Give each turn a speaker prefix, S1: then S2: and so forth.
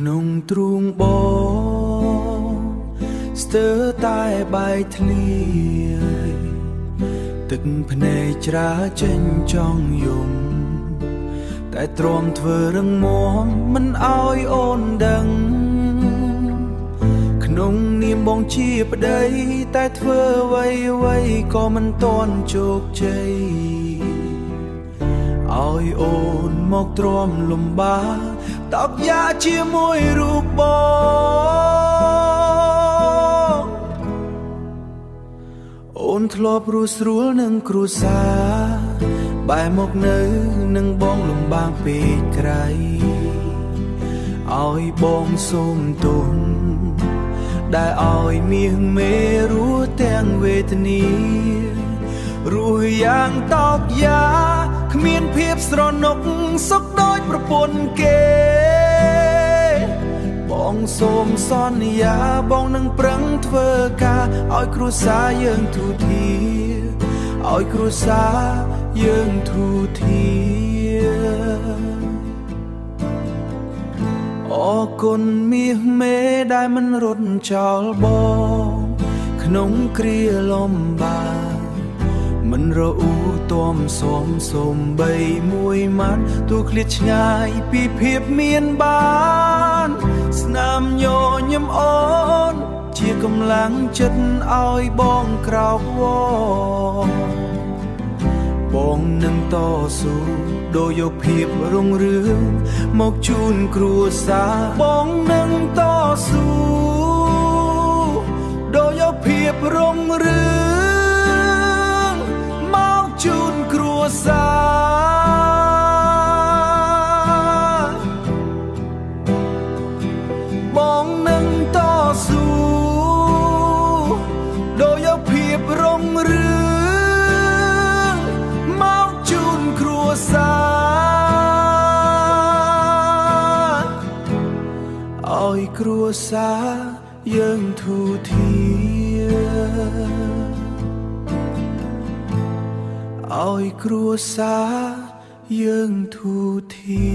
S1: ក្នុងទ្រូងបងស្ទើរតែបាយធ្លាយទឹកភ្នែកច្រាចេញចង់យំតែទ្រាំធ្វើរឹងមាំមិនឲ្យអូនដឹងក្នុងនាមបងជាប្តីតែធ្វើអ្វីក៏មិនទាន់ជោគជ័យឲ្យអូនមកទ្រាំលំបាកតោកយ៉ាជាមួយរូបបងអូនធ្លាប់រស់ស្រួលនឹងគ្រួសារបែរមកនៅនឹងបងលំបាកពេកក្រៃឲ្យបងសូមទុំដែលឲ្យមាសមេរស់ទាំងវេទនារស់យ៉ាងតោកយ៉ាគ្មានភាពស្រណុកសុខដូចប្រពន្ធគេបងសូមសន្យាបងនឹងប្រឹងធ្វើការឲ្យគ្រួសារយើងទូធាឲ្យគ្រួសារយើងទូធាអរគុណមាសមេដែលមិនរត់ចោលបងក្នុងគ្រាលំបាកមិនរអ៊ូទាំសូមបីមួយម៉ាត់ទូឃ្លាតឆ្ងាយពីភាពមានបានស្នាមញញឹមអូនជាកម្លាំងចិត្តឲ្យបងក្រោកវងបងនឹងតស៊ូដូរយកភាពរុងរឿងមកជូនគ្រួសារបងនឹងតស៊ូដូរយកភាពរុងរឿងមកជូនគ្រួសារបងនឹងតស៊ូដូរយកភាពរុងរឿងមកជូនគ្រួសារឲ្យគ្រួសារយើងទូធាឲ្យគ្រួសារយើងទូធា